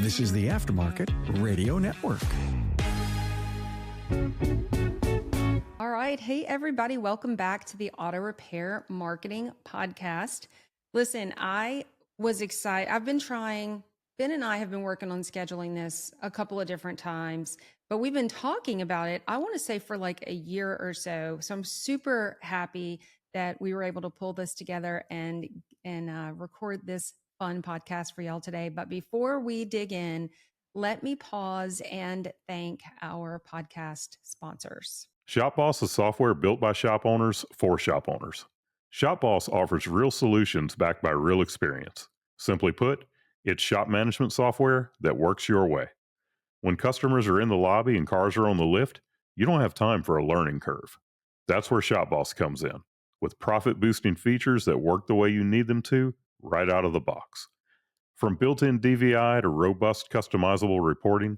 This is the Aftermarket Radio Network. All right. Hey, everybody. Welcome back to the Auto Repair Marketing Podcast. Listen, I was excited. Ben and I have been working on scheduling this a couple of different times, but we've been talking about it, I want to say for like a year or so. So I'm super happy that we were able to pull this together and record this fun podcast for y'all today. But before we dig in, let me pause and thank our podcast sponsors. ShopBoss is software built by shop owners for shop owners. ShopBoss offers real solutions backed by real experience. Simply put, it's shop management software that works your way. When customers are in the lobby and cars are on the lift, you don't have time for a learning curve. That's where ShopBoss comes in, with profit-boosting features that work the way you need them to right out of the box. From built-in DVI to robust customizable reporting,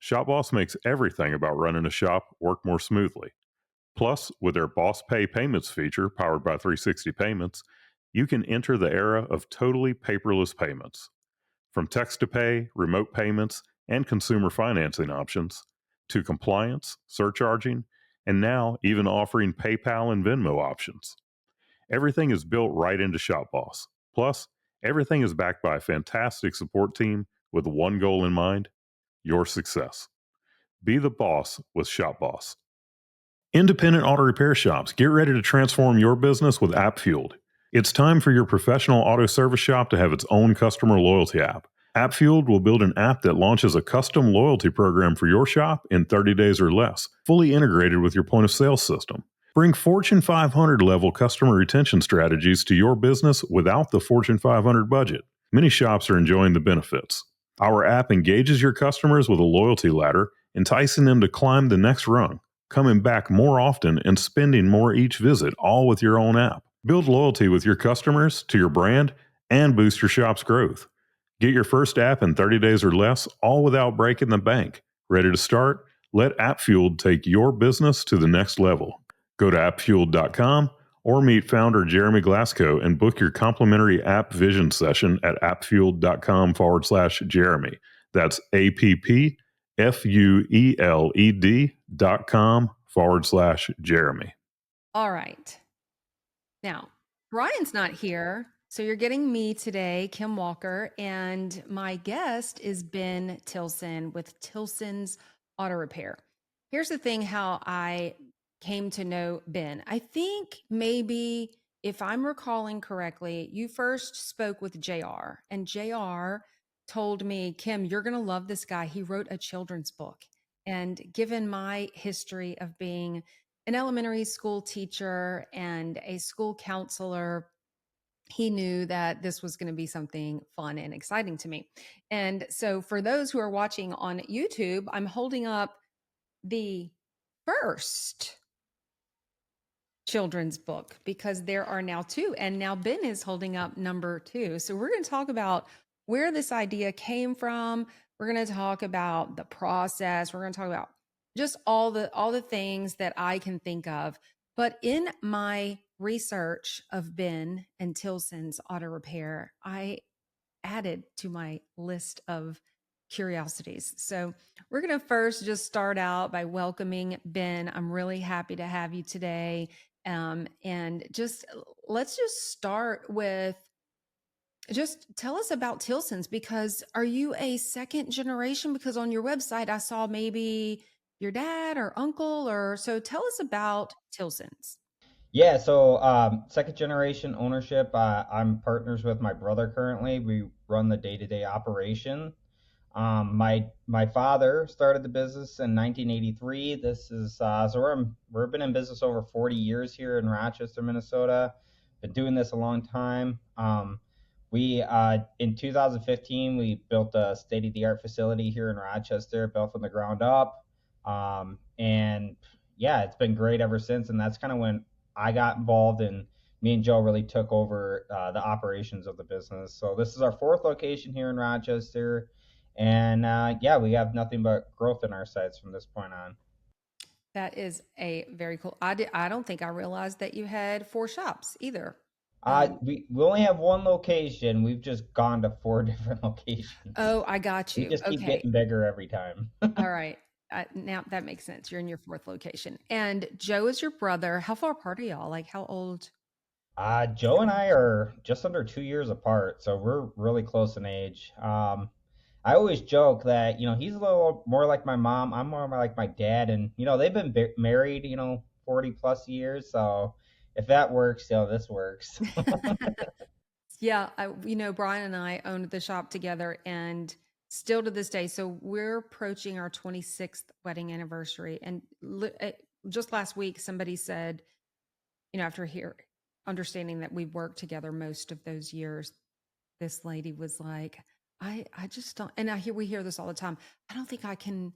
ShopBoss makes everything about running a shop work more smoothly. Plus, with their Boss Pay Payments feature powered by 360 Payments, you can enter the era of totally paperless payments. From text-to-pay, remote payments, and consumer financing options, to compliance, surcharging, and now even offering PayPal and Venmo options. Everything is built right into ShopBoss. Plus, everything is backed by a fantastic support team with one goal in mind: your success. Be the boss with ShopBoss. Independent auto repair shops, get ready to transform your business with AppFueled. It's time for your professional auto service shop to have its own customer loyalty app. AppFueled will build an app that launches a custom loyalty program for your shop in 30 days or less, fully integrated with your point of sale system. Bring Fortune 500 level customer retention strategies to your business without the Fortune 500 budget. Many shops are enjoying the benefits. Our app engages your customers with a loyalty ladder, enticing them to climb the next rung, coming back more often and spending more each visit, all with your own app. Build loyalty with your customers to your brand and boost your shop's growth. Get your first app in 30 days or less, all without breaking the bank. Ready to start? Let AppFueled take your business to the next level. Go to appfueled.com or meet founder Jeremy Glasgow and book your complimentary app vision session at appfueled.com/Jeremy. That's appfueled.com/Jeremy. All right. Now, Brian's not here, so you're getting me today, Kim Walker, and my guest is Ben Tilson with Tilson's Auto Repair. Here's the thing, how I came to know Ben. I think maybe, if I'm recalling correctly, you first spoke with JR, and JR told me, Kim, you're going to love this guy. He wrote a children's book. And given my history of being an elementary school teacher and a school counselor, he knew that this was going to be something fun and exciting to me. And so for those who are watching on YouTube, I'm holding up the first children's book because there are now two, and now Ben is holding up number 2. So we're going to talk about where this idea came from. We're going to talk about the process. We're going to talk about just all the things that I can think of. But in my research of Ben and Tilson's Auto Repair, I added to my list of curiosities. So we're going to first just start out by welcoming Ben. I'm really happy to have you today. And let's just start with, just tell us about Tilson's, because are you a second generation? Because on your website, I saw maybe your dad or uncle, or so tell us about Tilson's. Yeah, so second generation ownership. I'm partners with my brother currently. We run the day-to-day operation. My father started the business in 1983. This is so we've been in business over 40 years here in Rochester, Minnesota. Been doing this a long time. We in 2015 we built a state-of-the-art facility here in Rochester, built from the ground up. And yeah, it's been great ever since. And that's kind of when I got involved, and me and Joe really took over the operations of the business. So this is our 4th location here in Rochester. And yeah, we have nothing but growth in our sights from this point on. That is a very cool. I don't think I realized that you had 4 shops either. We only have one location. We've just gone to 4 different locations. Oh, I got We you. just keep Okay. getting bigger every time. All right. Now that makes sense. You're in your fourth location. And Joe is your brother. How far apart are y'all? Like how old? Joe and I are just under 2 years apart, so we're really close in age. I always joke that, he's a little more like my mom. I'm more like my dad, and they've been married, 40 plus years. So if that works, this works. Yeah, Brian and I owned the shop together and still to this day. So we're approaching our 26th wedding anniversary. And just last week, somebody said, after understanding that we worked together most of those years, this lady was like, I just don't, and we hear this all the time. I don't think I can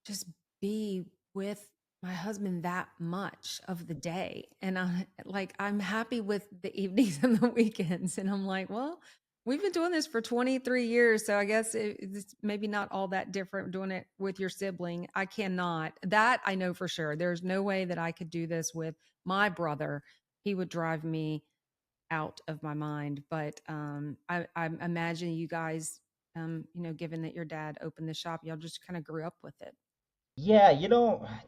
just be with my husband that much of the day. And I'm happy with the evenings and the weekends. And I'm like, well, we've been doing this for 23 years. So I guess it's maybe not all that different doing it with your sibling. I cannot. That I know for sure. There's no way that I could do this with my brother. He would drive me out of my mind. But I imagine you guys, given that your dad opened the shop, y'all just kind of grew up with it. Yeah,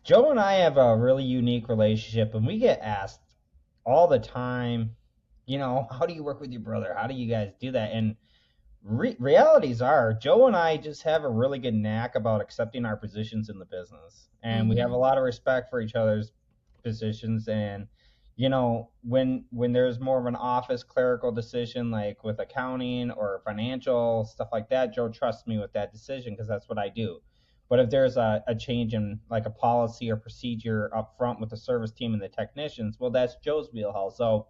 Joe and I have a really unique relationship, and we get asked all the time, how do you work with your brother? How do you guys do that? And realities are, Joe and I just have a really good knack about accepting our positions in the business, and we have a Mm-hmm. lot of respect for each other's positions. And when there's more of an office clerical decision, like with accounting or financial stuff like that, Joe trusts me with that decision because that's what I do. But if there's a change in like a policy or procedure up front with the service team and the technicians, well, that's Joe's wheelhouse. So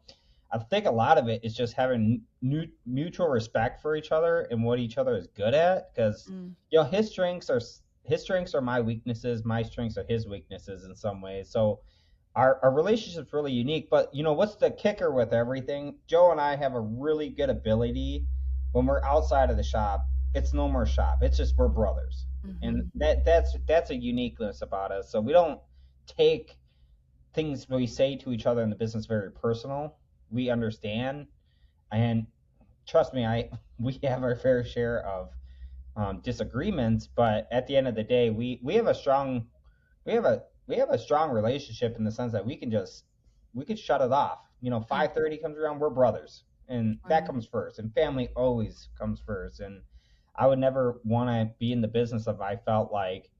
I think a lot of it is just having mutual respect for each other and what each other is good at. Because Mm. his strengths are my weaknesses, my strengths are his weaknesses in some ways. So our relationship's really unique. But what's the kicker with everything? Joe and I have a really good ability when we're outside of the shop. It's no more shop. It's just we're brothers, and Mm-hmm. that's a uniqueness about us. So we don't take things we say to each other in the business very personal. We understand, and trust me, I we have our fair share of disagreements, but at the end of the day, we have a strong we have a strong relationship in the sense that we could shut it off. Mm. 5:30 comes around, we're brothers, and that Right. comes first, and family always comes first. And I would never want to be in the business if I felt like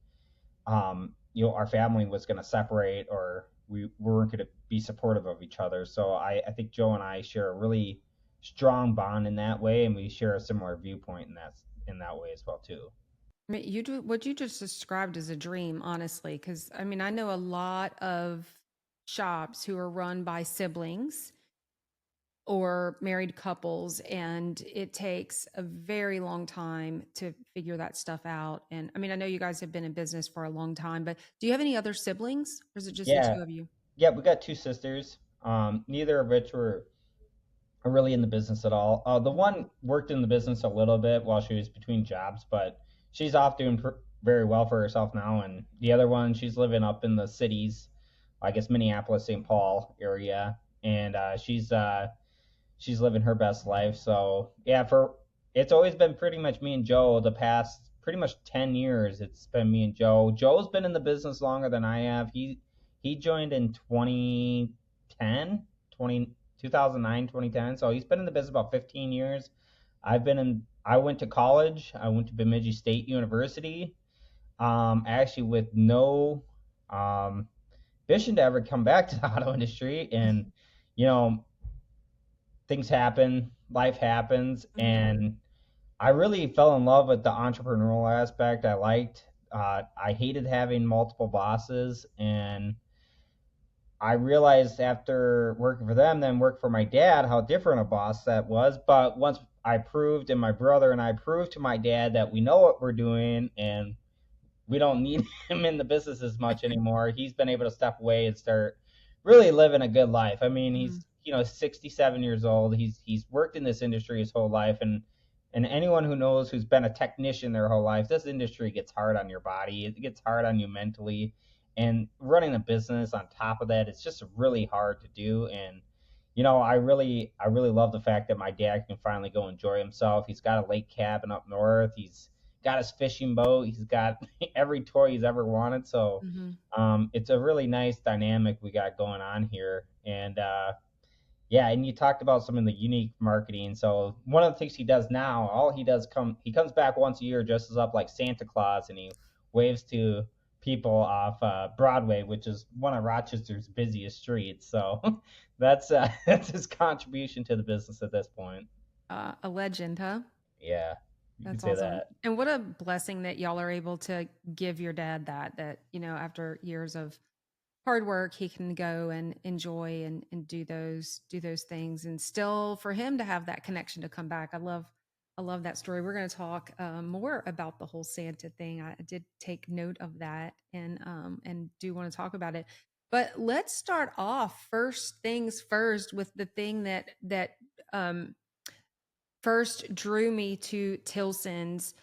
our family was going to separate or we weren't going to be supportive of each other. So I think Joe and I share a really strong bond in that way, and we share a similar viewpoint in that way as well too. I mean, you do what you just described as a dream, honestly, because I mean, I know a lot of shops who are run by siblings or married couples, and it takes a very long time to figure that stuff out. And I mean, I know you guys have been in business for a long time, but do you have any other siblings, or is it just the Yeah, two of you? yeah, we got two sisters, neither of which were really in the business at all. The Mhm. one worked in the business a little bit while she was between jobs, but she's off doing very well for herself now. And the other one, she's living up in the cities, I guess Minneapolis, St. Paul area, and she's living her best life. So yeah, for it's always been pretty much me and Joe the past pretty much 10 years. It's been me and Joe. Joe's been in the business longer than I have. He joined in 2010, 2009, 2010. So he's been in the business about 15 years. I went to college. I went to Bemidji State University. Actually with no um, vision to ever come back to the auto industry. And you know, things happen, life happens, Mhm. and I really fell in love with the entrepreneurial aspect. I hated having multiple bosses, and I realized after working for them, then work for my dad, how different a boss that was. But once I proved, and my brother and I proved to my dad that we know what we're doing, and we don't need him in the business as much anymore. He's been able to step away and start really living a good life. I mean, Mhm. he's 67 years old. He's worked in this industry his whole life, and anyone who knows who's been a technician their whole life, this industry gets hard on your body. It gets hard on you mentally, and running a business on top of that, it's just really hard to do. And I really love the fact that my dad can finally go enjoy himself. He's got a lake cabin up north. He's got his fishing boat. He's got every toy he's ever wanted. So Hmm. it's a really nice dynamic we got going on here. And yeah, and you talked about some of the unique marketing. So one of the things he does now, all he does he comes back once a year, dresses up like Santa Claus, and he waves to people off Broadway, which is one of Rochester's busiest streets. So that's that's his contribution to the business at this point. A legend, huh? Yeah, you could That's say awesome. that. And what a blessing that y'all are able to give your dad that, after years of hard work, he can go and enjoy and do those things, and still for him to have that connection to come back. I love that story. We're going to talk more about the whole Santa thing. I did take note of that, and do want to talk about it. But let's start off first things first with the thing that um, first drew me to Tilson's,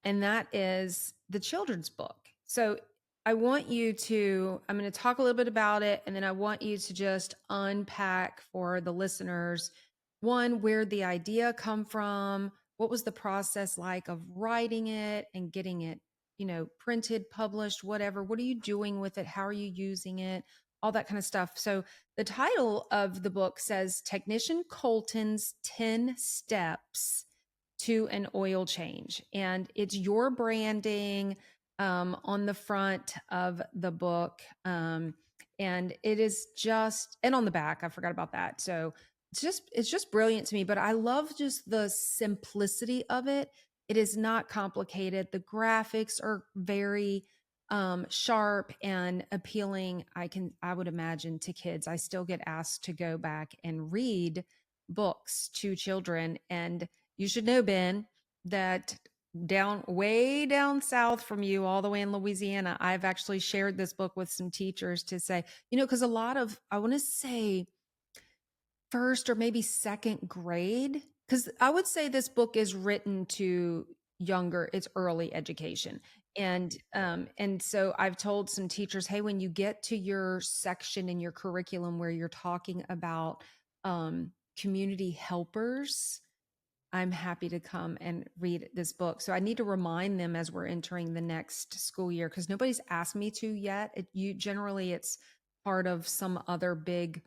and that is the children's book. So I'm going to talk a little bit about it, and then I want you to just unpack for the listeners, one, where the idea come from, what was the process like of writing it and getting it, printed, published, whatever. What are you doing with it? How are you using it? All that kind of stuff. So the title of the book says Technician Colton's 10 Steps to an Oil Change. And it's your branding on the front of the book. And it is just, and on the back, I forgot about that. So it's just brilliant to me, but I love just the simplicity of it. It is not complicated. The graphics are very sharp and appealing. I would imagine, to kids. I still get asked to go back and read books to children, and you should know, Ben, that way down south from you, all the way in Louisiana, I've actually shared this book with some teachers to say, because a lot of, I want to say, first or maybe second grade, because I would say this book is written to younger, it's early education. And so I've told some teachers, hey, when you get to your section in your curriculum where you're talking about community helpers, I'm happy to come and read this book. So I need to remind them as we're entering the next school year, because nobody's asked me to yet. Generally it's part of some other big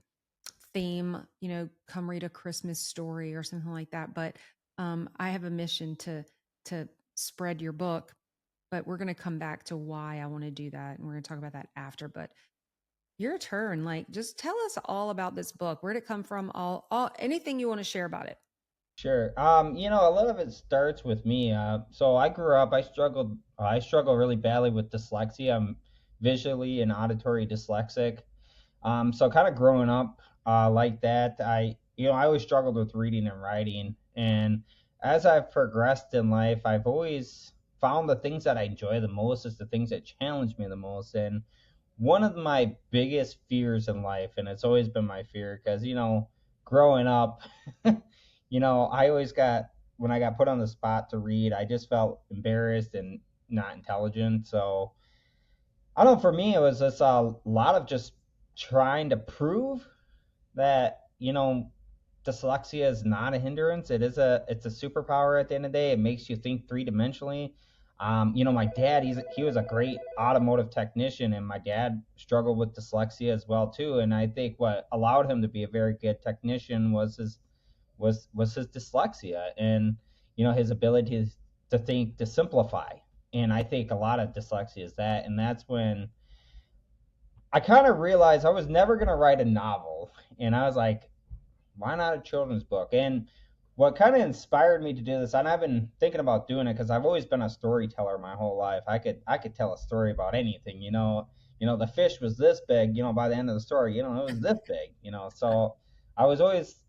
theme, come read a Christmas story or something like that. But I have a mission to spread your book. But we're going to come back to why I want to do that, and we're going to talk about that after. But your turn. Like, just tell us all about this book. Where did it come from? All anything you want to share about it. Sure. A lot of it starts with me. So I grew up. I struggle really badly with dyslexia. I'm visually and auditory dyslexic. So kind of growing up like that, I always struggled with reading and writing. And as I've progressed in life, I've always found the things that I enjoy the most is the things that challenge me the most. And one of my biggest fears in life, and it's always been my fear, because growing up, I always when I got put on the spot to read, I just felt embarrassed and not intelligent. So I don't know. For me, it was just a lot of just trying to prove that dyslexia is not a hindrance. It's a superpower at the end of the day. It makes you think three dimensionally. My dad, he was a great automotive technician, and my dad struggled with dyslexia as well too. And I think what allowed him to be a very good technician was his dyslexia, and his ability to think, to simplify. And I think a lot of dyslexia is that, and that's when I kind of realized I was never going to write a novel. And I was like, why not a children's book? And what kind of inspired me to do this, and I've been thinking about doing it because I've always been a storyteller my whole life. I could tell a story about anything. The fish was this big. By the end of the story, it was this big. So I was always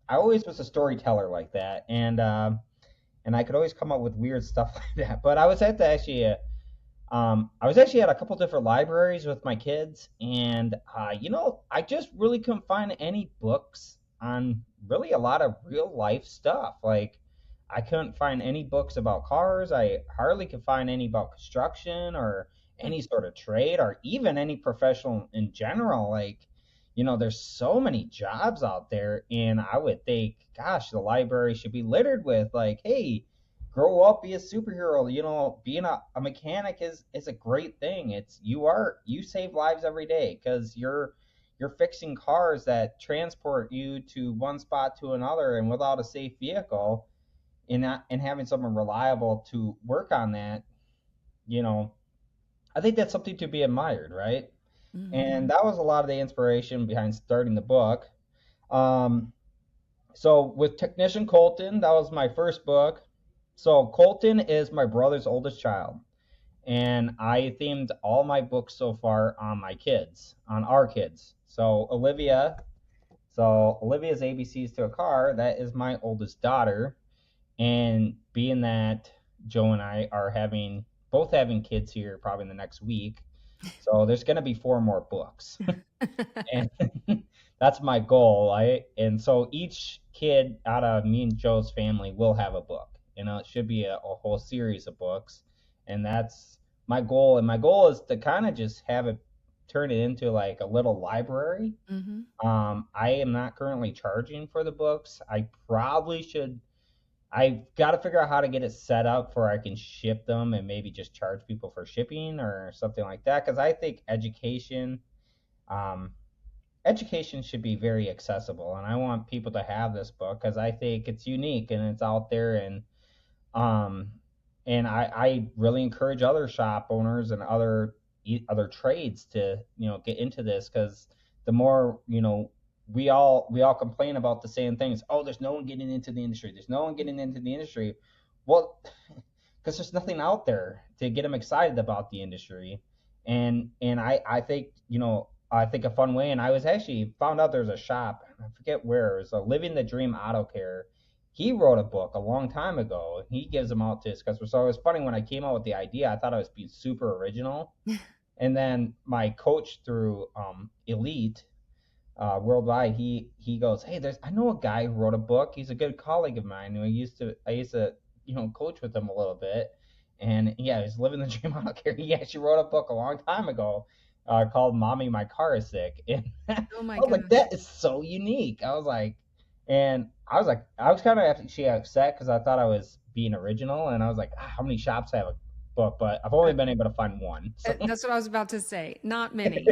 I always was a storyteller like that, and I could always come up with weird stuff like that. But I was actually at a couple different libraries with my kids, and I just really couldn't find any books on really a lot of real life stuff. Like, I couldn't find any books about cars. I hardly could find any about construction or any sort of trade or even any professional in general. Like, there's so many jobs out there, and I would think, gosh, the library should be littered with like, hey, grow up, be a superhero. Being a mechanic is a great thing. You save lives every day because you're fixing cars that transport you to one spot to another, and without a safe vehicle and having someone reliable to work on that, you know, I think that's something to be admired, right? And that was a lot of the inspiration behind starting the book. Um, so with Technician Colton, that was my first book. So Colton is my brother's oldest child, and I themed all my books so far on my kids, on our kids. Olivia's ABCs to a Car, that is my oldest daughter. And being that Joe and I are both having kids here probably in the next week, so there's going to be 4 more books. And that's my goal. And so each kid out of me and Joe's family will have a book. It should be a whole series of books, and that's my goal. And my goal is to kind of just turn it into like a little library. I am not currently charging for the books. I probably should. I've got to figure out how to get it set up where I can ship them and maybe just charge people for shipping or something like that. Because I think um, education should be very accessible, and I want people to have this book because I think it's unique and it's out there, um, and I really encourage other shop owners and other trades to get into this, because the more we all complain about the same things. Oh, there's no one getting into the industry. There's no one getting into the industry. Well, because there's nothing out there to get them excited about the industry. And I think a fun way. And I was actually found out there's a shop. I forget where. It was a Living the Dream Auto Care. He wrote a book a long time ago. He gives them out to his customers. So it was funny when I came out with the idea. I thought I was being super original. And then my coach through Elite Worldwide, he goes, hey, I know a guy who wrote a book. He's a good colleague of mine. I used to coach with him a little bit, and yeah, he's living the dream out here. He actually wrote a book a long time ago called "Mommy, My Car Is Sick," and Oh my I was like, that is so unique. I was kind of actually upset because I thought I was being original, and I was like, how many shops have a book? But I've only been able to find one. So. That's what I was about to say. Not many.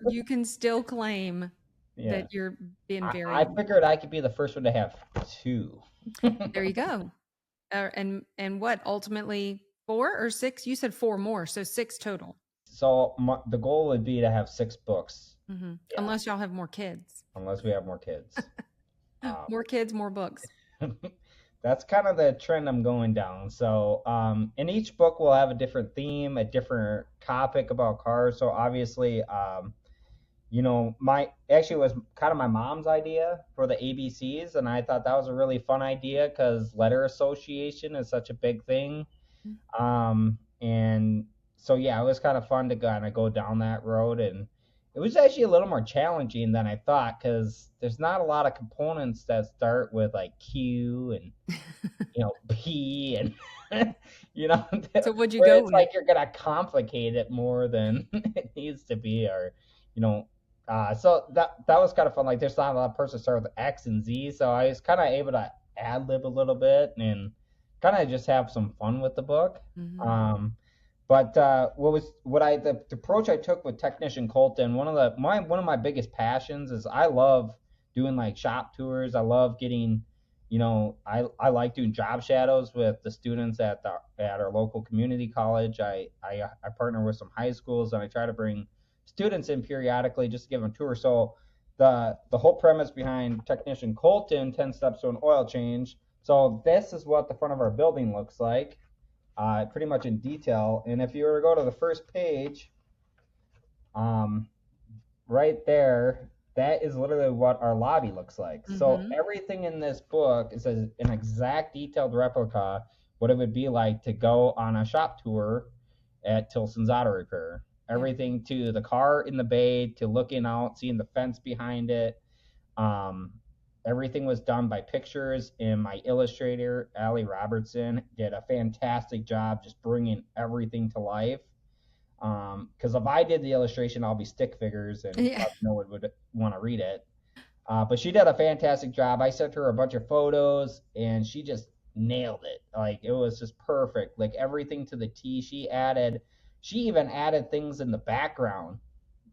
You can still claim that you're being very. I figured I could be the first one to have 2. There you go. And what, ultimately 4 or 6? You said 4 more, so 6 total. So the goal would be to have 6 books. Yeah. Unless y'all have more kids. Unless we have more kids. More kids, more books. That's kind of the trend I'm going down. So in each book we'll have a different theme, a different topic about cars. So obviously it was kind of my mom's idea for the ABCs, and I thought that was a really fun idea because letter association is such a big thing. And so it was kind of fun to kind of go down that road, and it was actually a little more challenging than I thought because there's not a lot of components that start with like Q and P and So what'd you go it's with? like you're gonna complicate it more than it needs to be, or so that was kind of fun. Like there's not a lot of persons start with X and Z, so I was kind of able to ad lib a little bit and kind of just have some fun with the book. But the approach I took with Technician Colton, one of my biggest passions is I love doing like shop tours. I love getting, I like doing job shadows with the students at our local community college. I partner with some high schools, and I try to bring students in periodically just to give them a tour. So the whole premise behind Technician Colton, 10 steps to an oil change. So this is what the front of our building looks like, pretty much in detail. And if you were to go to the first page, right there, that is literally what our lobby looks like. So everything in this book is an exact detailed replica what it would be like to go on a shop tour at Tilson's Auto Repair. Everything to the car in the bay, to looking out, seeing the fence behind it. Everything was done by pictures, and my illustrator, Allie Robertson, did a fantastic job just bringing everything to life. Because if I did the illustration, I'll be stick figures and Yeah. probably no one would want to read it. But she did a fantastic job. I sent her a bunch of photos, and she just nailed it. Like it was just perfect. Like everything to the T. She even added things in the background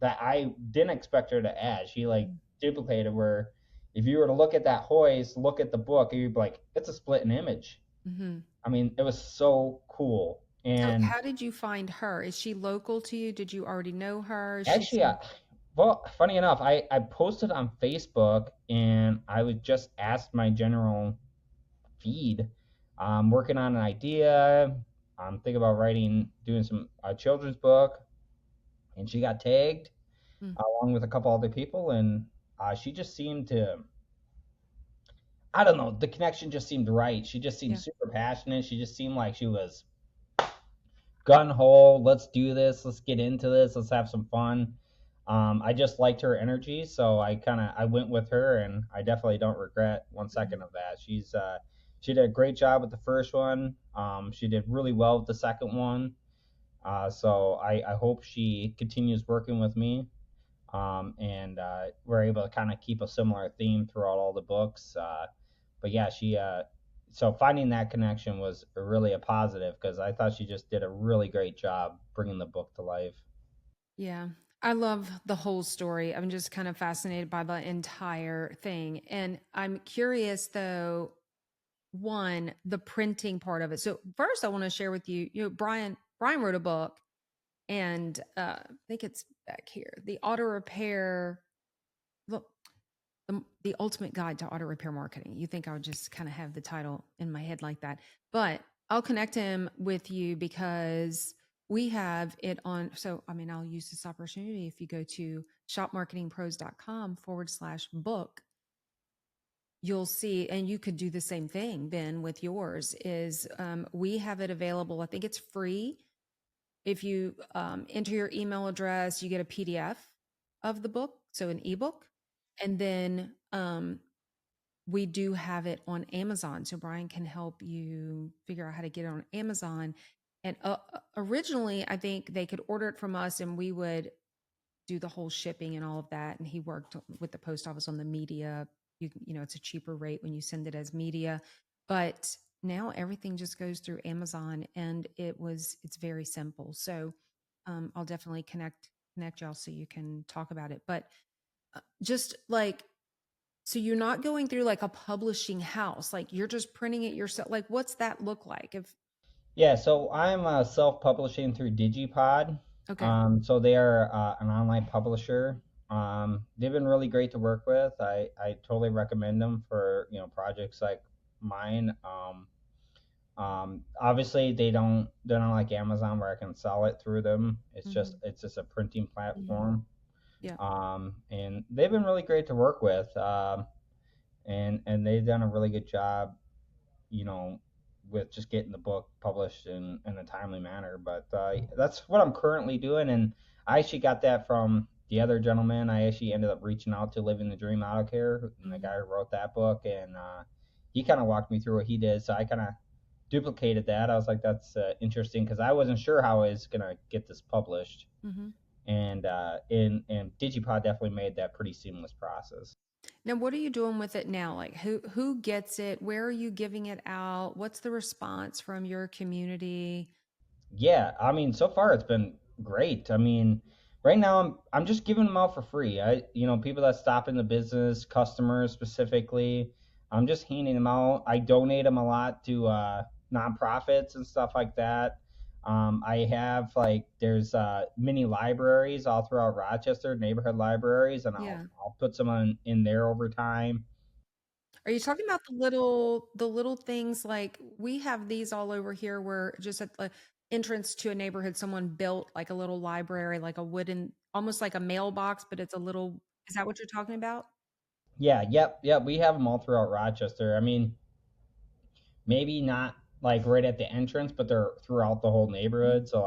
that I didn't expect her to add. She like duplicated where if you were to look at that hoist, look at the book, you'd be like, it's a split in image. Mm-hmm. I mean, it was so cool. So And how did you find her? Is she local to you? Did you already know her? Is she actually, well, funny enough, I posted on Facebook and I was just asked my general feed. I'm working on an idea. I'm thinking about doing some children's book, and she got tagged Mm, along with a couple other people, and she just seemed to, I don't know, the connection just seemed right. She just seemed yeah. super passionate. She just seemed like she was gun ho. Let's do this. Let's get into this. Let's have some fun. I just liked her energy, so I went with her, and I definitely don't regret one Mhm. second of that. She did a great job with the first one. She did really well with the second one. So I hope she continues working with me. And we're able to kind of keep a similar theme throughout all the books. But yeah, so finding that connection was really a positive because I thought she just did a really great job bringing the book to life. Yeah. I love the whole story. I'm just kind of fascinated by the entire thing. And I'm curious though, one, the printing part of it. So first I want to share with you, Brian wrote a book and I think it's back here. The auto repair look the ultimate guide to auto repair marketing. You think I would just kind of have the title in my head like that. But I'll connect him with you because we have it on. So, I mean, I'll use this opportunity. If you go to shopmarketingpros.com/book, you'll see, and you could do the same thing, Ben, with yours, is we have it available. I think it's free. If you enter your email address, you get a PDF of the book, so an ebook. And then we do have it on Amazon. So Brian can help you figure out how to get it on Amazon. And originally, I think they could order it from us and we would do the whole shipping and all of that. And he worked with the post office on the media. It's a cheaper rate when you send it as media. But now everything just goes through Amazon and it's very simple. So I'll definitely connect y'all so you can talk about it. But just like so you're not going through like a publishing house, like you're just printing it yourself. Like what's that look like? If Yeah, so I'm self-publishing through Digipod. okay. So they are an online publisher. They've been really great to work with. I totally recommend them for projects like mine. Obviously they're not like Amazon where I can sell it through them. Hmm. It's just a printing Hmm. platform. Yeah. And they've been really great to work with. And they've done a really good job, you know, with just getting the book published in a timely manner. But that's what I'm currently doing. And I actually got that from the other gentleman. I actually ended up reaching out to Living the Dream Auto Care, and the Hmm. guy who wrote that book. And he kind of walked me through what he did. So I kind of duplicated that. I was like, that's interesting because I wasn't sure how I was going to get this published. Hmm. And Digipod definitely made that pretty seamless process. Now, what are you doing with it now? Like who gets it? Where are you giving it out? What's the response from your community? Yeah, I mean, so far it's been great. I mean, right now I'm just giving them out for free. People that stop in the business, customers specifically, I'm just handing them out. I donate them a lot to nonprofits and stuff like that. I have there's mini libraries all throughout Rochester, neighborhood libraries, and I'll Yeah. I'll put some in there over time. Are you talking about the little things like we have these all over here where just at the entrance to a neighborhood, someone built like a little library, like a wooden, almost like a mailbox, but it's a little, is that what you're talking about? Yeah, yep. We have them all throughout Rochester. I mean, maybe not like right at the entrance, but they're throughout the whole Mhm. neighborhood. So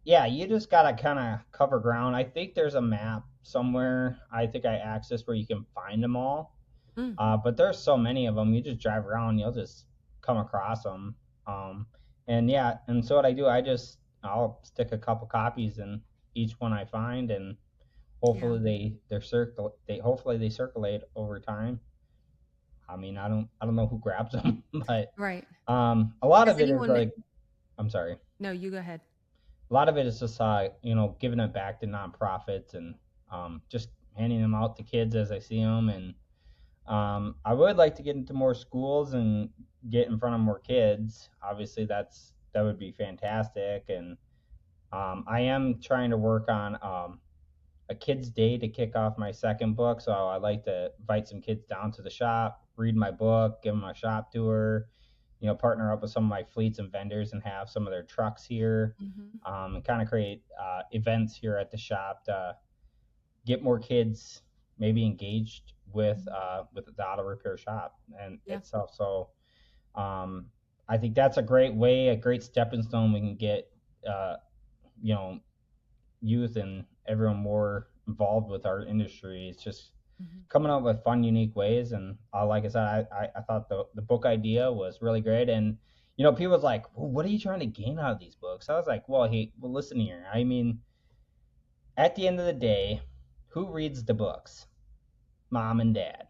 yeah, you just gotta kind of cover ground. I think there's a map somewhere. I think I accessed where you can find them all. Mm. But there's so many of them. You just drive around, you'll just come across them. And yeah, and so what I do, I just I'll stick a couple copies in each one I find, and Yeah. hopefully they circulate over time. I mean, I don't know who grabs them, but Right. a lot Does of it is anyone, like, I'm sorry, no, you go ahead. a lot of it is just giving it back to nonprofits and just handing them out to kids as I see them. And I would like to get into more schools and get in front of more kids. Obviously, that would be fantastic. And I am trying to work on a kids' day to kick off my second book. So I'd like to invite some kids down to the shop, read my book, give them a shop tour, partner up with some of my fleets and vendors and have some of their trucks here, Mm-hmm. and kind of create events here at the shop to get more kids maybe engaged with the auto repair shop and Yeah. itself. So um, I think that's a great way, a great stepping stone. We can get uh, you know youth and everyone more involved with our industry. It's just Mm-hmm. coming up with fun, unique ways. And like I said, I thought the book idea was really great. And people was like, well, what are you trying to gain out of these books? I was like, well, hey, well, listen here. I mean, at the end of the day, who reads the books? Mom and dad.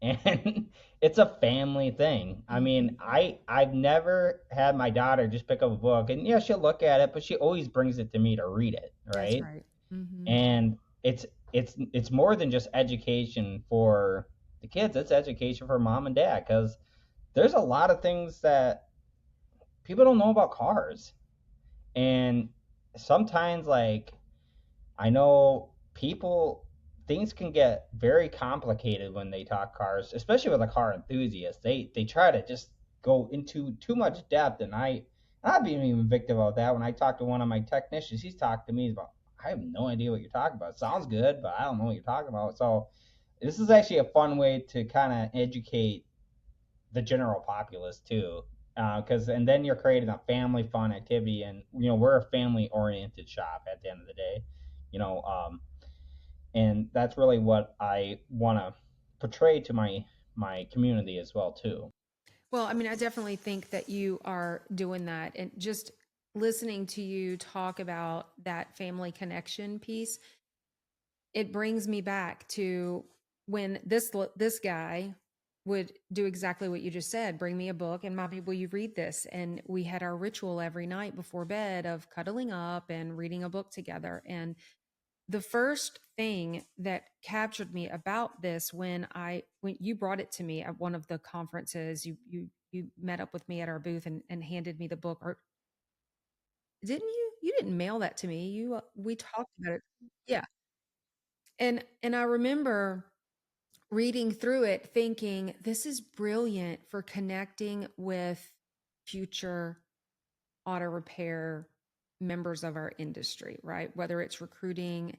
And it's a family thing. I Mm-hmm. mean, I've never had my daughter just pick up a book and yeah, she'll look at it, but she always brings it to me to read it, That's right? right. Mm-hmm. And it's more than just education for the kids, it's education for mom and dad, because there's a lot of things that people don't know about cars. And sometimes, like, I know people, things can get very complicated when they talk cars, especially with a car enthusiast. They try to just go into too much depth, and I've been even victim of that when I talk to one of my technicians. He's talked to me about, I have no idea what you're talking about. It sounds good, but I don't know what you're talking about. So this is actually a fun way to kind of educate the general populace too, because and then you're creating a family fun activity. And we're a family oriented shop at the end of the day, you know um, and that's really what I want to portray to my community as well too. Well, I mean, I definitely think that you are doing that. And just listening to you talk about that family connection piece, it brings me back to when this guy would do exactly what you just said, bring me a book and, mommy, will you read this? And we had our ritual every night before bed of cuddling up and reading a book together. And the first thing that captured me about this, when you brought it to me at one of the conferences, you met up with me at our booth and handed me the book, or didn't you didn't mail that to me, we talked about it. Yeah. And I remember reading through it thinking, this is brilliant for connecting with future auto repair members of our industry, right? Whether it's recruiting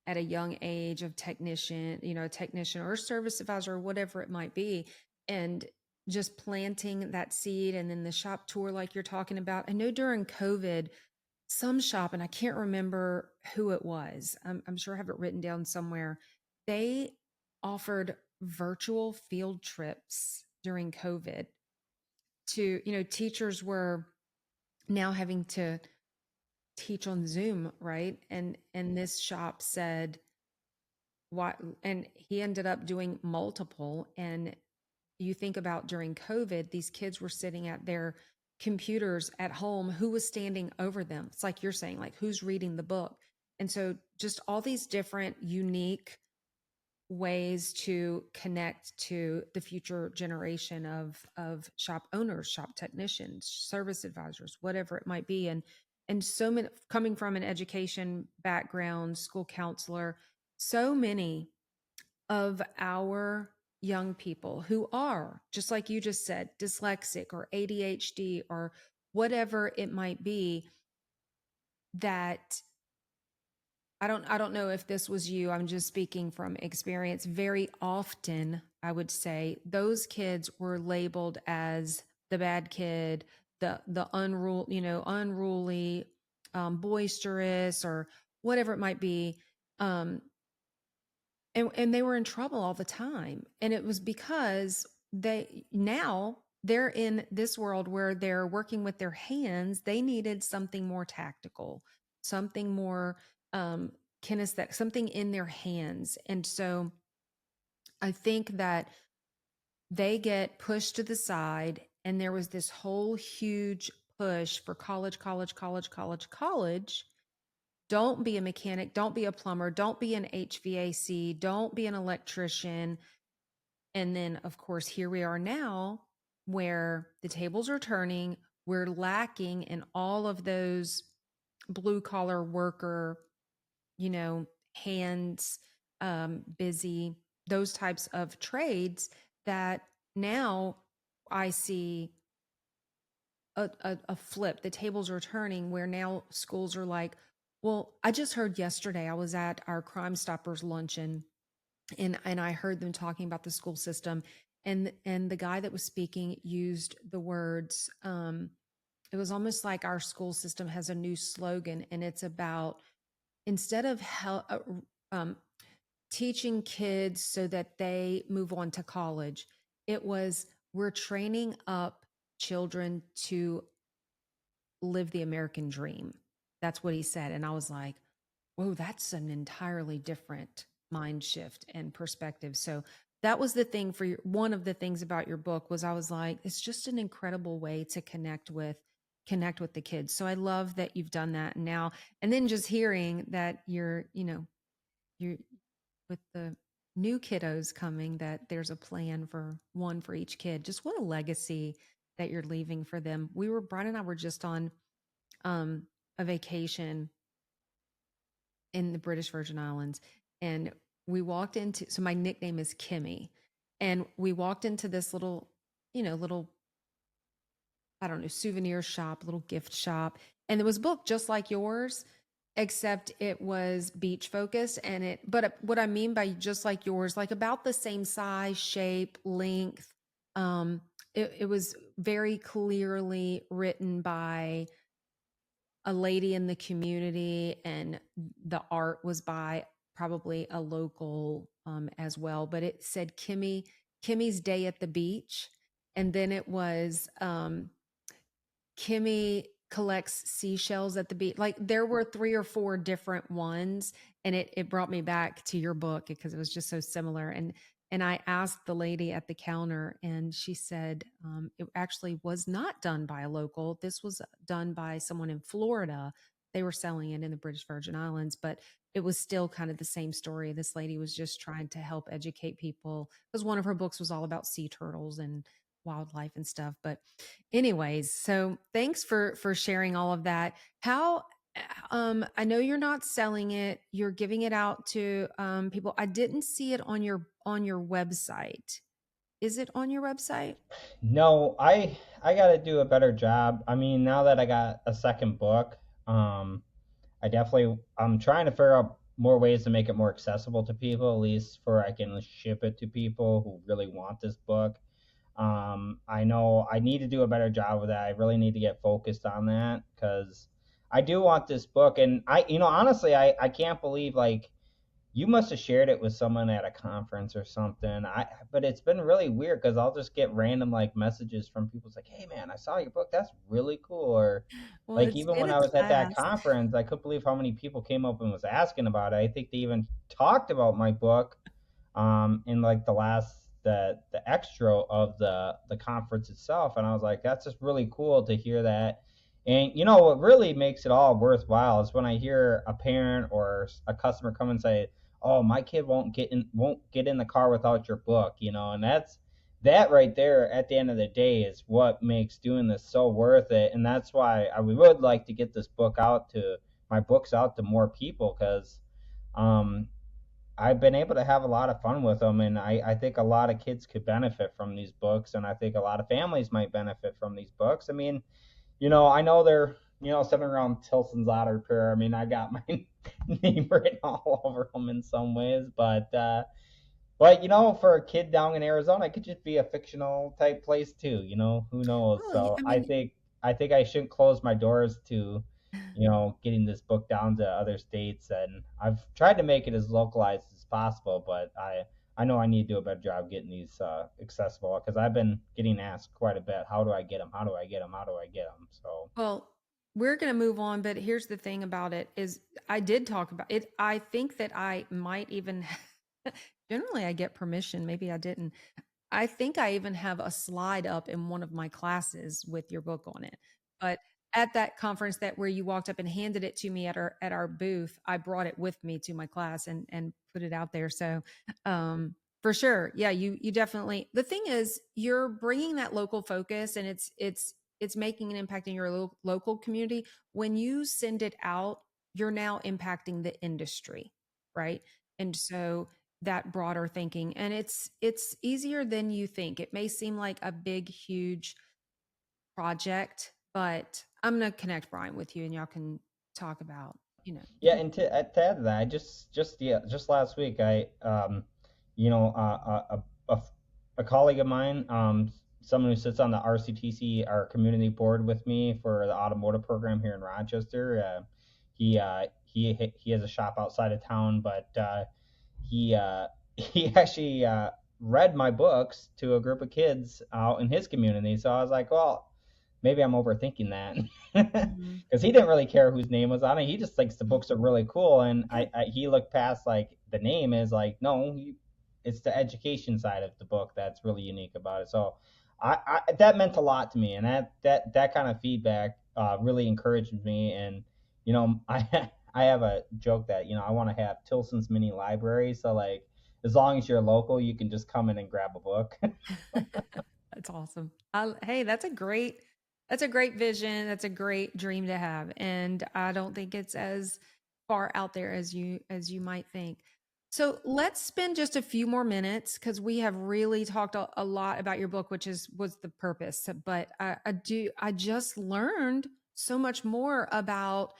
at a young age of technician or service advisor, or whatever it might be. And just planting that seed, and then the shop tour, like you're talking about. I know during COVID, some shop, and I can't remember who it was, I'm sure I have it written down somewhere, they offered virtual field trips during COVID to, teachers were now having to teach on Zoom, right? And this shop said, why, and he ended up doing multiple. And you think about during COVID, these kids were sitting at their computers at home. Who was standing over them? It's like you're saying, like, who's reading the book? And so just all these different unique ways to connect to the future generation of shop owners, shop technicians, service advisors, whatever it might be. And so many, coming from an education background, school counselor, so many of our young people who are, just like you just said, dyslexic or ADHD or whatever it might be, that I don't know if this was you. I'm just speaking from experience. Very often, I would say those kids were labeled as the bad kid, the unruly, boisterous, or whatever it might be. Um, and they were in trouble all the time. And it was because they now they're in this world where they're working with their hands. They needed something more tactical, something more um, kinesthetic, something in their hands. And so I think that they get pushed to the side, and there was this whole huge push for college, college, college, college, college. Don't be a mechanic, don't be a plumber, don't be an HVAC, don't be an electrician. And then, of course, here we are now where the tables are turning. We're lacking in all of those blue collar worker, you know, hands, busy, those types of trades that now I see a flip. The tables are turning where now schools are like, well, I just heard yesterday, I was at our Crime Stoppers luncheon, and I heard them talking about the school system, and the guy that was speaking used the words, it was almost like our school system has a new slogan, and it's about instead of um, teaching kids so that they move on to college, it was we're training up children to live the American dream. That's what he said. And I was like, whoa, that's an entirely different mind shift and perspective. So that was the thing for one of the things about your book was I was like, it's just an incredible way to connect with the kids. So I love that you've done that now. And then just hearing that you're with the new kiddos coming, that there's a plan for one for each kid. Just what a legacy that you're leaving for them. Brian and I were just on um, a vacation in the British Virgin Islands, and we walked into. So my nickname is Kimmy, and we walked into this little I don't know, souvenir shop, little gift shop, and it was booked just like yours, except it was beach focused. But what I mean by just like yours, like about the same size, shape, length. Um, it was very clearly written by a lady in the community, and the art was by probably a local as well. But it said Kimmy's Day at the Beach, and then it was Kimmy collects seashells at the beach. Like there were 3 or 4 different ones, and it brought me back to your book because it was just so similar. And I asked the lady at the counter, and she said it actually was not done by a local. This was done by someone in Florida. They were selling it in the British Virgin Islands, but it was still kind of the same story. This lady was just trying to help educate people because one of her books was all about sea turtles and wildlife and stuff. But anyways, so thanks for sharing all of that. How I know you're not selling it, you're giving it out to people. I didn't see it on your website. Is it on your website? No, I got to do a better job. I mean, now that I got a second book, I'm trying to figure out more ways to make it more accessible to people, at least for I can ship it to people who really want this book. I know I need to do a better job with that. I really need to get focused on that because I do want this book. And honestly, I can't believe like you must have shared it with someone at a conference or something. But it's been really weird because I'll just get random like messages from people. It's like, hey man, I saw your book. That's really cool. Or Well, like it's even in when a I was at that class. conference, I couldn't believe how many people came up and was asking about it. I think they even talked about my book in like the extra of the conference itself, and I was like, that's just really cool to hear that. And what really makes it all worthwhile is when I hear a parent or a customer come and say, oh, my kid won't get in the car without your book, and that right there at the end of the day is what makes doing this so worth it. And that's why I would like to get this book out to my books out to more people because um I've been able to have a lot of fun with them, and I think a lot of kids could benefit from these books, and I think a lot of families might benefit from these books. I mean, I know they're, sitting around Tilson's Auto Repair. I mean, I got my name written all over them in some ways, but for a kid down in Arizona, it could just be a fictional type place too. Who knows? Oh, yeah, So I I mean, think I think I shouldn't close my doors to getting this book down to other states. And I've tried to make it as localized as possible, but I know I need to do a better job getting these accessible, because I've been getting asked quite a bit, how do I get them? How do I get them? How do I get them? So Well, we're going to move on, but here's the thing about it is I did talk about it. I think that I might even generally I get permission, maybe I didn't. I think I even have a slide up in one of my classes with your book on it. But at that conference that where you walked up and handed it to me at our booth, I brought it with me to my class and put it out there. So, for sure. Yeah, you definitely. The thing is, you're bringing that local focus, and it's making an impact in your local community. When you send it out, you're now impacting the industry, right? And so that broader thinking, and it's easier than you think. It may seem like a big huge project, but I'm going to connect Brian with you and y'all can talk about, you yeah, can. and to add to that, I just last week, I you know, a colleague of mine, someone who sits on the RCTC, our community board, with me for the automotive program here in Rochester. He has a shop outside of town, but he he actually read my books to a group of kids out in his community. So I was like, well, maybe I'm overthinking that, Mhm. because he didn't really care whose name was on it. He just thinks the Mhm. books are really cool, and Yeah. he looked past like the name is like, no, it's the education side of the book that's really unique about it. So that meant a lot to me, and that kind of feedback really encouraged me. And I have a joke that I want to have Tilson's mini library. So like, as long as you're local, you can just come in and grab a book. That's awesome. Hey, that's a great vision. That's a great dream to have. And I don't think it's as far out there as you might think. So let's spend just a few more minutes because we have really talked a lot about your book, which was the purpose. But I just learned so much more about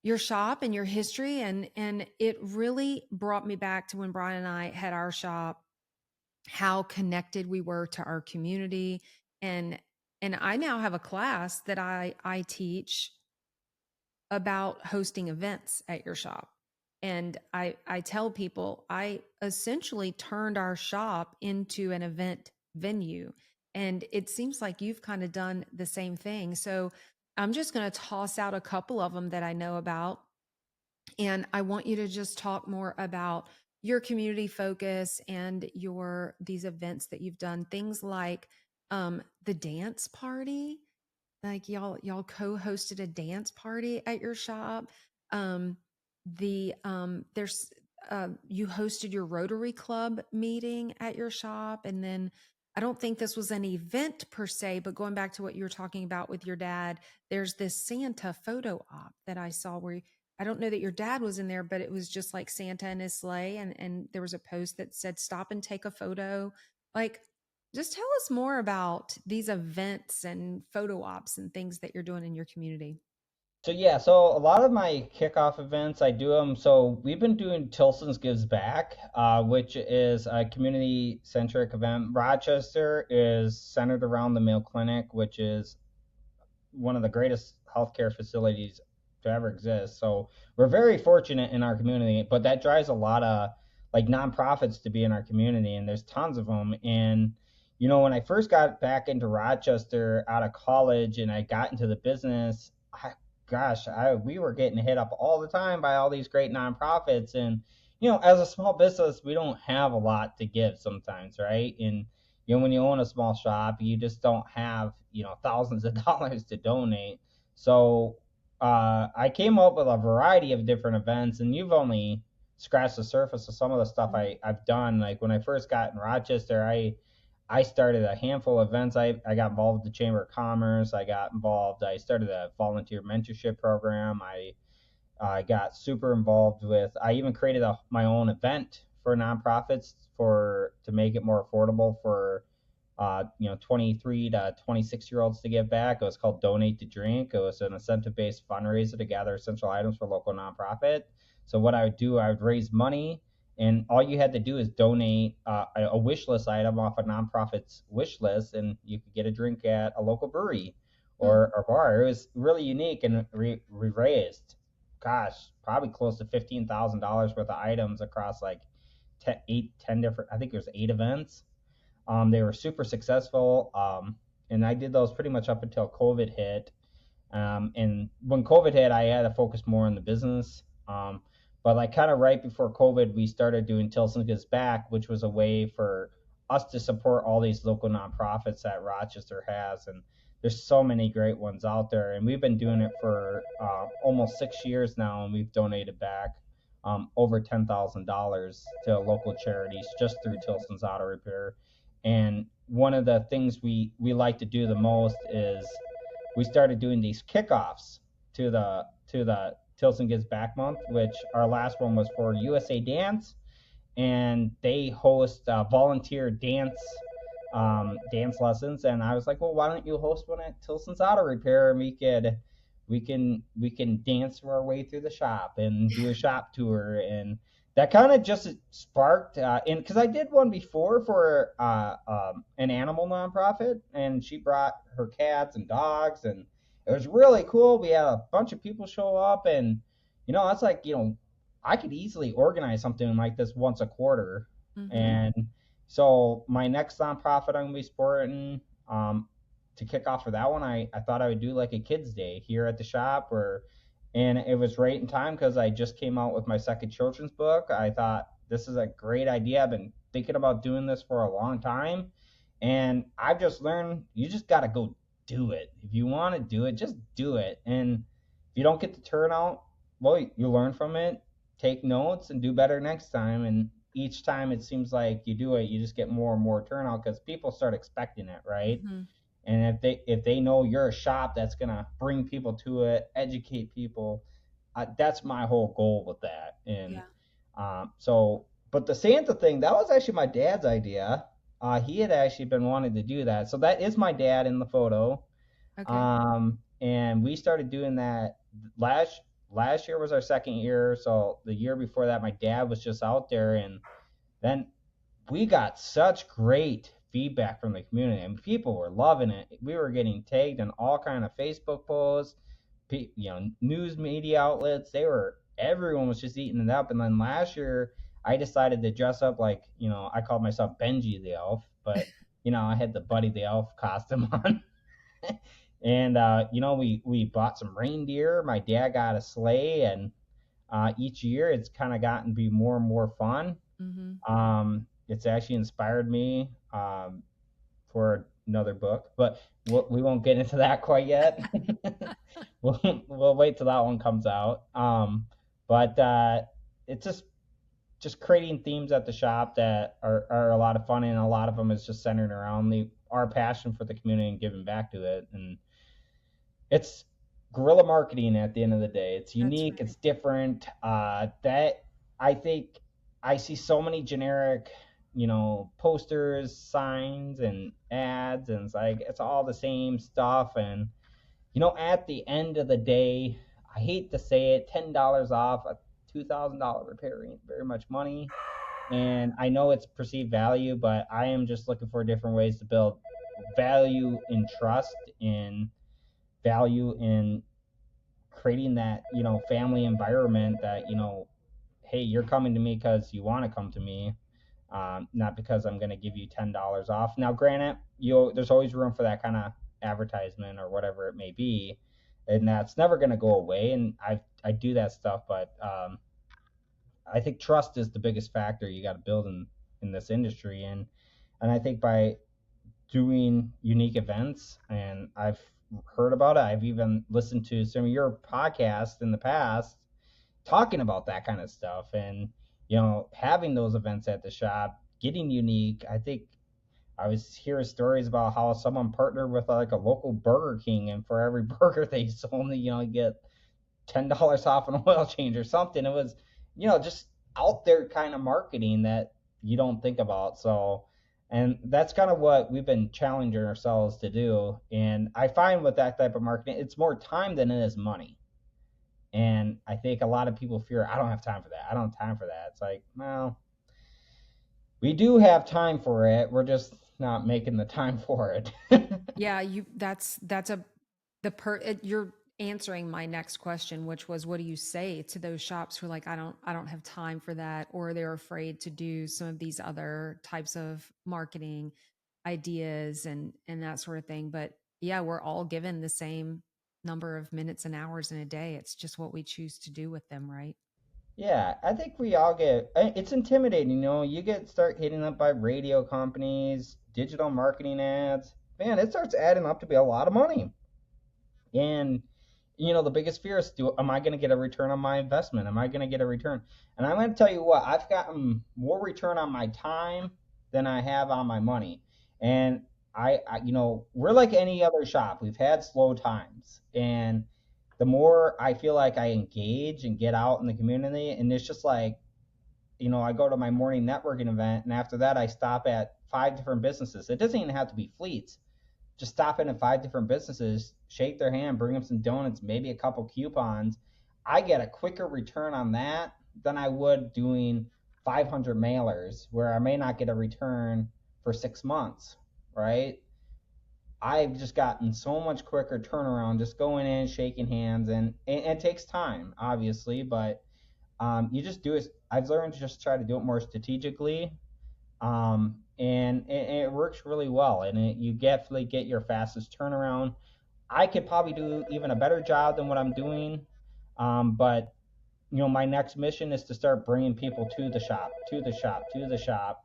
your shop and your history, and it really brought me back to when Brian and I had our shop, how connected we were to our community. And and I now have a class that I teach about hosting events at your shop. And I tell people I essentially turned our shop into an event venue. And it seems like you've kind of done the same thing. So I'm just going to toss out a couple of them that I know about, and I want you to just talk more about your community focus and your these events that you've done. Things like the dance party, like y'all co-hosted a dance party at your shop. There's you hosted your Rotary Club meeting at your shop, and then I don't think this was an event per se, but going back to what you were talking about with your dad, there's this Santa photo op that I saw where I don't know that your dad was in there, but it was just like Santa and his sleigh, and there was a post that said "Stop and take a photo." Like, just tell us more about these events and photo ops and things that you're doing in your community. So yeah, so a lot of my kickoff events, I do them. So we've been doing Tilson's Gives Back, which is a community-centric event. Rochester is centered around the Mayo Clinic, which is one of the greatest healthcare facilities to ever exist. So we're very fortunate in our community, but that drives a lot of like nonprofits to be in our community, and there's tons of them. And when I first got back into Rochester out of college and I got into the business, we were getting hit up all the time by all these great nonprofits. And as a small business, we don't have a lot to give sometimes, right? And when you own a small shop, you just don't have thousands of dollars to donate. So I came up with a variety of different events, and you've only scratched the surface of some of the stuff Mhm. I've done. Like when I first got in Rochester, I started a handful of events. I got involved with the Chamber of Commerce. I started a volunteer mentorship program. I got super involved with. I even created my own event for nonprofits to make it more affordable for 23 to 26 year olds to give back. It was called Donate to Drink. It was an incentive based fundraiser to gather essential items for local nonprofit. So what I would do, I would raise money, and all you had to do is donate a wish list item off a nonprofit's wish list, and you could get a drink at a local brewery Hmm. or bar. It was really unique, and we raised, gosh, probably close to $15,000 worth of items across like 10 different, I think it was 8 events. They were super successful. And I did those pretty much up until COVID hit. And when COVID hit, I had to focus more on the business. But like kind of right before COVID, we started doing Tilson Gives Back, which was a way for us to support all these local nonprofits that Rochester has. And there's so many great ones out there. And we've been doing it for almost 6 years now, and we've donated back over $10,000 to local charities just through Tilson's Auto Repair. And one of the things we like to do the most is we started doing these kickoffs to the Tilson Gives Back month, which our last one was for USA Dance, and they host volunteer dance lessons. And I was like, well, why don't you host one at Tilson's Auto Repair, and we can dance our way through the shop and do a shop tour. And that kind of just sparked, and because I did one before for an animal nonprofit, and she brought her cats and dogs, and it was really cool. We had a bunch of people show up, and it's like, I could easily organize something like this once a quarter. Mm-hmm. And so my next nonprofit I'm gonna be supporting, to kick off for that one, I thought I would do like a kids day here at the shop, and it was right in time because I just came out with my second children's book. I thought this is a great idea. I've been thinking about doing this for a long time, and I've just learned you just got to go do it. If you want to do it, just do it. And if you don't get the turnout, well, you learn from it, take notes, and do better next time. And each time it seems like you do it, you just get more and more turnout because people start expecting it, right? Mm-hmm. And if they know you're a shop that's gonna bring people to it, educate people, that's my whole goal with that. And but the Santa thing, that was actually my dad's idea. He had actually been wanting to do that, so that is my dad in the photo. Okay. And we started doing that last year was our second year. So the year before that, my dad was just out there, and then we got such great feedback from the community, and people were loving it. We were getting tagged in all kind of Facebook posts, news media outlets. Everyone was just eating it up. And then last year, I decided to dress up like, I called myself Benji the Elf, but I had the Buddy the Elf costume on. And we bought some reindeer. My dad got a sleigh, and each year it's kind of gotten to be more and more fun. Mm-hmm. It's actually inspired me for another book, but we won't get into that quite yet. We'll wait till that one comes out. But it's just creating themes at the shop that are a lot of fun, and a lot of them is just centered around our passion for the community and giving back to it. And it's guerrilla marketing at the end of the day. It's unique. Right. It's different. That I think I see so many generic, posters, signs, and ads, and it's like it's all the same stuff. And at the end of the day, I hate to say it, $10 off a $2,000 repair ain't very much money. And I know it's perceived value, but I am just looking for different ways to build value in trust, and value in creating that, family environment that, hey, you're coming to me because you want to come to me, not because I'm going to give you $10 off. Now, granted, there's always room for that kind of advertisement or whatever it may be, and that's never going to go away. And I do that stuff, but I think trust is the biggest factor you got to build in this industry. And I think by doing unique events, and I've heard about it, I've even listened to some of your podcasts in the past talking about that kind of stuff, and having those events at the shop, getting unique. I think I was hearing stories about how someone partnered with like a local Burger King, and for every burger they sold, get $10 off an oil change or something. It was just out there kind of marketing that you don't think about. So, and that's kind of what we've been challenging ourselves to do. And I find with that type of marketing, it's more time than it is money. And I think a lot of people fear, I don't have time for that. I don't have time for that. It's like, well, we do have time for it. We're just not making the time for it. Yeah, you're answering my next question, which was, what do you say to those shops who are like, I don't have time for that, or they're afraid to do some of these other types of marketing ideas and that sort of thing. But yeah, we're all given the same number of minutes and hours in a day. It's just what we choose to do with them, right? Yeah, I think we all it's intimidating, you start hitting up by radio companies, digital marketing ads. Man, it starts adding up to be a lot of money. And the biggest fear is, am I going to get a return on my investment? Am I going to get a return? And I'm going to tell you what, I've gotten more return on my time than I have on my money. And we're like any other shop. We've had slow times. And the more I feel like I engage and get out in the community, and it's just like, I go to my morning networking event, and after that, I stop at 5 different businesses. It doesn't even have to be fleets. Just stop in at 5 different businesses, shake their hand, bring them some donuts, maybe a couple coupons. I get a quicker return on that than I would doing 500 mailers, where I may not get a return for 6 months, right? I've just gotten so much quicker turnaround just going in, shaking hands, and it takes time, obviously, but you just do it. I've learned to just try to do it more strategically, and it works really well, and you definitely get your fastest turnaround. I could probably do even a better job than what I'm doing, but my next mission is to start bringing people to the shop, to the shop,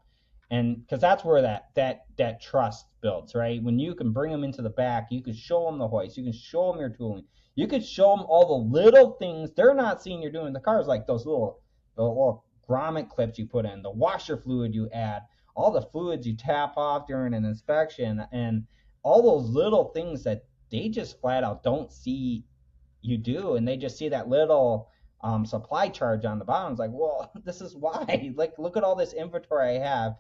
and because that's where that trust builds, right? When you can bring them into the back, you can show them the hoist, you can show them your tooling, you can show them all the little things they're not seeing you're doing in the cars, like the little grommet clips you put in, the washer fluid you add, all the fluids you tap off during an inspection, and all those little things that they just flat out don't see you do, and they just see that little supply charge on the bottom. It's like, well, this is why. Like, look at all this inventory I have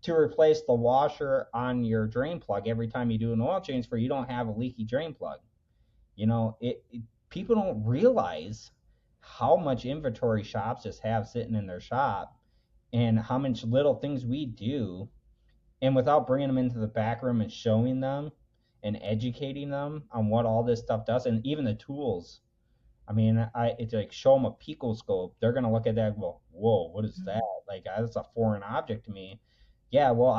to replace the washer on your drain plug every time you do an oil change, for you don't have a leaky drain plug. People don't realize how much inventory shops just have sitting in their shop, and how much little things we do, and without bringing them into the back room and showing them and educating them on what all this stuff does, and even the tools. I mean, it's like, show them a pico scope. They're gonna look at that and go, "Whoa, what is that? Like, that's a foreign object to me." Yeah, well,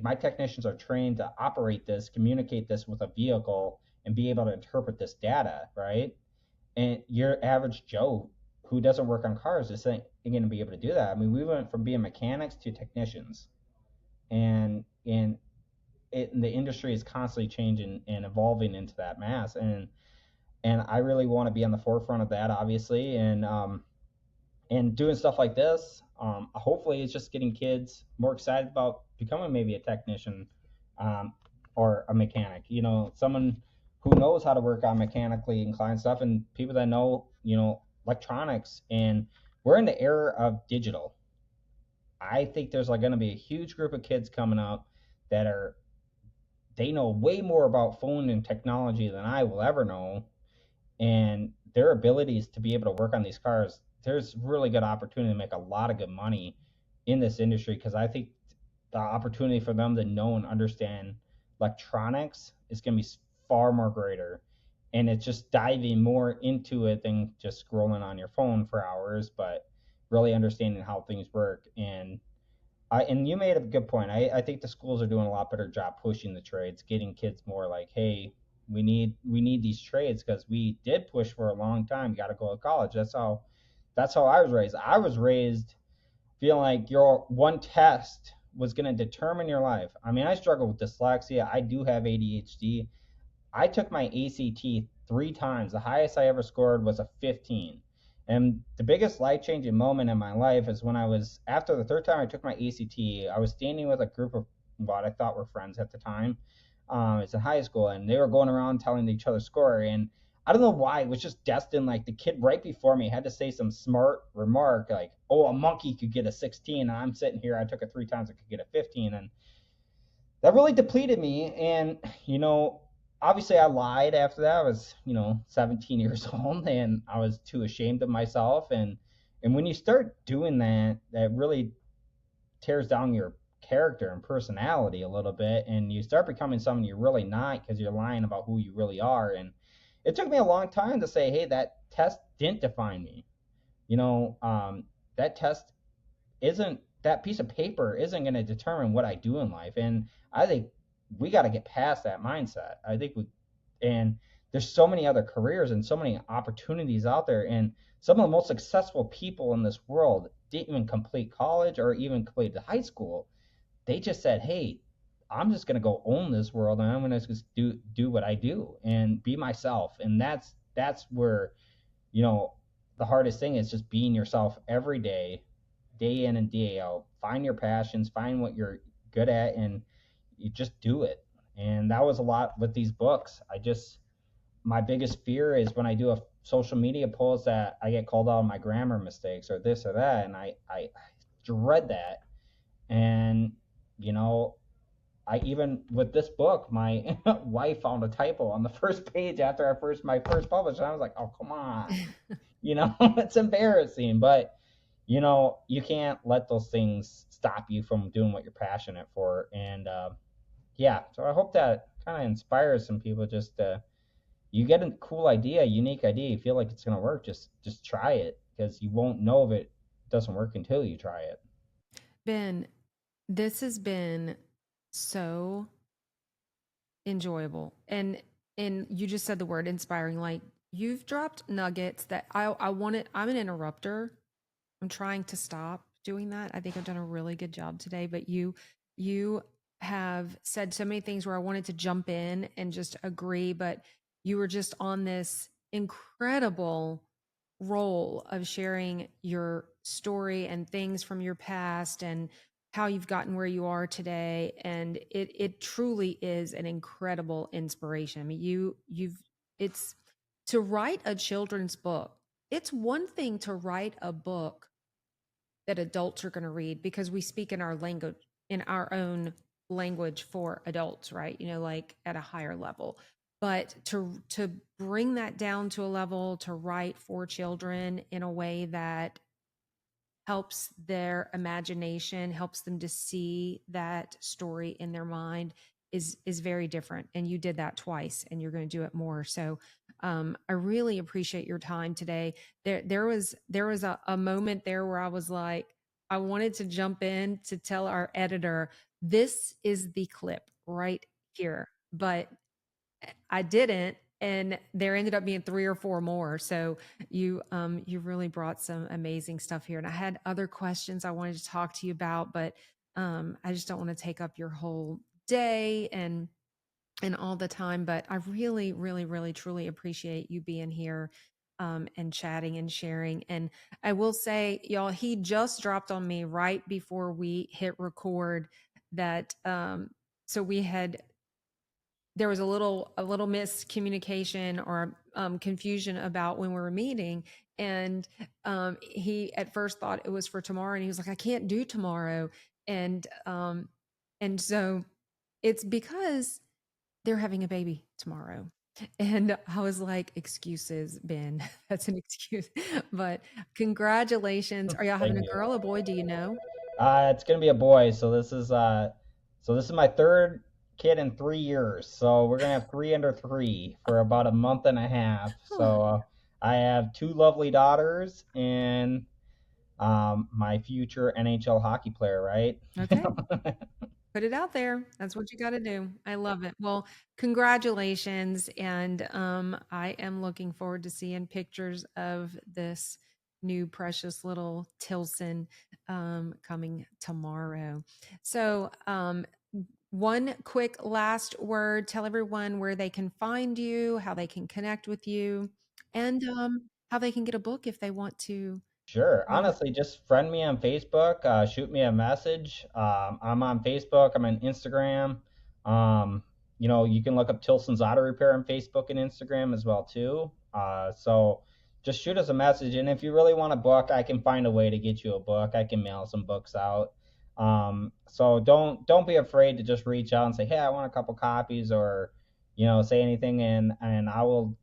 my technicians are trained to operate this, communicate this with a vehicle, and be able to interpret this data, right? And your average Joe who doesn't work on cars isn't going to be able to do that. I mean, we went from being mechanics to technicians, and the industry is constantly changing and evolving into that mass, and I really want to be on the forefront of that, obviously, and doing stuff like this. Hopefully, it's just getting kids more excited about becoming maybe a technician, or a mechanic. Someone who knows how to work on mechanically inclined stuff, and people that know, electronics. And we're in the era of digital. I think there's like going to be a huge group of kids coming up that they know way more about phone and technology than I will ever know, and their abilities to be able to work on these cars. There's really good opportunity to make a lot of good money in this industry, because I think the opportunity for them to know and understand electronics is going to be far more greater. And it's just diving more into it than just scrolling on your phone for hours, but really understanding how things work. And you made a good point. I think the schools are doing a lot better job pushing the trades, getting kids more like, hey, we need these trades, because we did push for a long time. You got to go to college. That's how I was raised. I was raised feeling like your one test was going to determine your life. I mean, I struggle with dyslexia. I do have ADHD. I took my ACT 3 times. The highest I ever scored was a 15. And the biggest life-changing moment in my life is when after the 3rd time I took my ACT, I was standing with a group of what I thought were friends at the time. It's in high school, and they were going around telling each other score. And I don't know why, it was just destined. Like, the kid right before me had to say some smart remark, like, "Oh, a monkey could get a 16. And I'm sitting here, I took it 3 times, I could get a 15. And that really depleted me. And, obviously I lied after that. I was, 17 years old, and I was too ashamed of myself. And when you start doing that, that really tears down your character and personality a little bit, and you start becoming someone you're really not, because you're lying about who you really are. it took me a long time to say, hey, that test didn't define me. That test isn't, that piece of paper isn't going to determine what I do in life. And I think we got to get past that mindset. I think and there's so many other careers and so many opportunities out there. And some of the most successful people in this world didn't even complete college or even complete high school. They just said, hey, I'm just going to go own this world, and I'm going to just do what I do and be myself. And that's where, the hardest thing is just being yourself every day in and day out. Find your passions, find what you're good at, and you just do it. And that was a lot with these books. My biggest fear is when I do a social media post that I get called out on my grammar mistakes or this or that. And I dread that. And, I even with this book, my wife found a typo on the first page after my first publish. And I was like, oh, come on. It's embarrassing. But, you can't let those things stop you from doing what you're passionate for. And yeah, so I hope that kind of inspires some people. Just you get a cool idea, unique idea, you feel like it's going to work, just try it, because you won't know if it doesn't work until you try it. Ben, this has been so enjoyable. And you just said the word inspiring. Like, you've dropped nuggets that I wanted. I'm an interrupter. I'm trying to stop doing that. I think I've done a really good job today, but you have said so many things where I wanted to jump in and just agree, but you were just on this incredible role of sharing your story and things from your past and how you've gotten where you are today. And it truly is an incredible inspiration. I mean, it's to write a children's book. It's one thing to write a book that adults are going to read, because we speak in our language, in our own language for adults, right? Like at a higher level. But to bring that down to a level to write for children in a way that helps their imagination, helps them to see that story in their mind is very different. And you did that twice, and you're going to do it more. So I really appreciate your time today. There was a moment there where I was like, I wanted to jump in to tell our editor, this is the clip right here, but I didn't. And there ended up being 3 or 4 more. So you really brought some amazing stuff here. And I had other questions I wanted to talk to you about, but I just don't want to take up your whole day and all the time. But I really, really, really, truly appreciate you being here and chatting and sharing. And I will say, y'all, he just dropped on me right before we hit record that so there was a little miscommunication or confusion about when we were meeting. And he at first thought it was for tomorrow, and he was like, I can't do tomorrow. And so it's because they're having a baby tomorrow. And I was like, excuses, Ben. That's an excuse. But congratulations. Are y'all having a girl, a boy? Do you know? It's gonna be a boy. So this is my third kid in 3 years. So we're gonna have 3 under 3 for about a month and a half. So I have 2 lovely daughters and my future NHL hockey player, right? Okay. Put it out there. That's what you got to do. I love it. Well, congratulations. And I am looking forward to seeing pictures of this new precious little Tilson coming tomorrow. So one quick last word, tell everyone where they can find you, how they can connect with you, and how they can get a book if they want to. Sure. Honestly, just friend me on Facebook, shoot me a message. I'm on Facebook, I'm on Instagram. You can look up Tilson's Auto Repair on Facebook and Instagram as well too. So just shoot us a message, and if you really want a book, I can find a way to get you a book. I can mail some books out. So don't be afraid to just reach out and say, hey, I want a couple copies, or say anything, and I will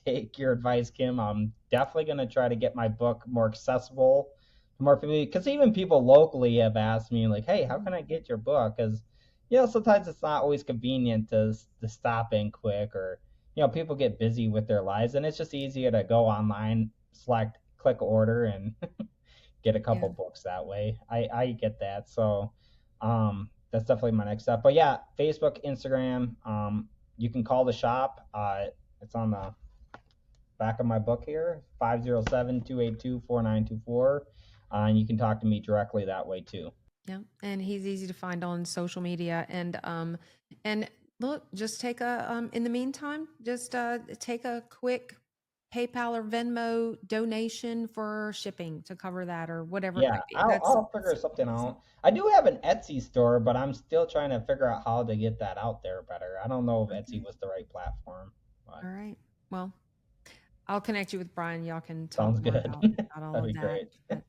take your advice, Kim. I'm definitely going to try to get my book more accessible to more people, because even people locally have asked me, like, hey, how can I get your book? Because sometimes it's not always convenient to stop in quick, or people get busy with their lives, and it's just easier to go online, select, click order, and get a Yeah. couple books that way. I get that. So that's definitely my next step. But yeah, Facebook, Instagram, you can call the shop. It's on the back of my book here, 507-282-4924. And you can talk to me directly that way too. Yeah, and he's easy to find on social media. And look, just take a in the meantime, just take a quick PayPal or Venmo donation for shipping to cover that or whatever it Yeah, might be. I'll That's figure something out. I do have an Etsy store, but I'm still trying to figure out how to get that out there better. I don't know if Etsy okay. was the right platform, but All right. Well, I'll connect you with Brian. Y'all can talk sounds more good. about all That'd of be that. great. But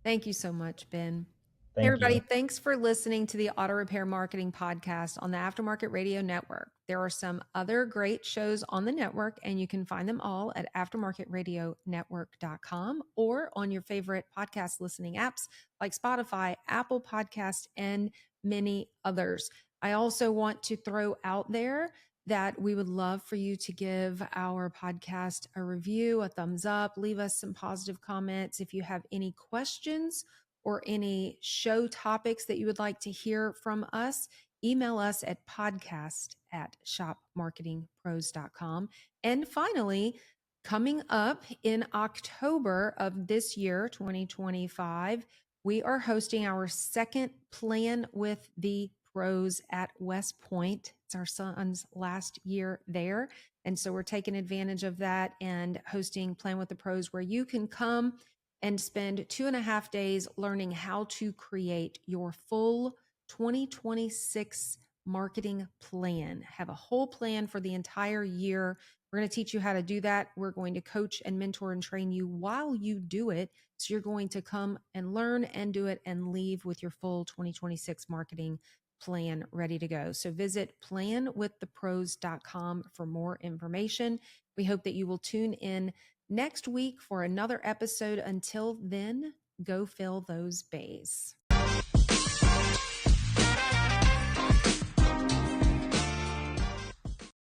thank you so much, Ben. Hey, Thank everybody, you. thanks for listening to the Auto Repair Marketing Podcast on the Aftermarket Radio Network. There are some other great shows on the network, and you can find them all at aftermarketradionetwork.com or on your favorite podcast listening apps like Spotify, Apple Podcast, and many others. I also want to throw out there that we would love for you to give our podcast a review, a thumbs up, leave us some positive comments. If you have any questions or any show topics that you would like to hear from us, email us at podcast@shopmarketingpros.com. And finally, coming up in October of this year, 2025, we are hosting our second Plan with the Pros at West Point. It's our son's last year there. And so we're taking advantage of that and hosting Plan with the Pros, where you can come and spend 2.5 days learning how to create your full 2026 marketing plan. Have a whole plan for the entire year. We're going to teach you how to do that. We're going to coach and mentor and train you while you do it. So you're going to come and learn and do it and leave with your full 2026 marketing plan ready to go. So visit planwiththepros.com for more information. We hope that you will tune in next week for another episode. Until then, go fill those bays.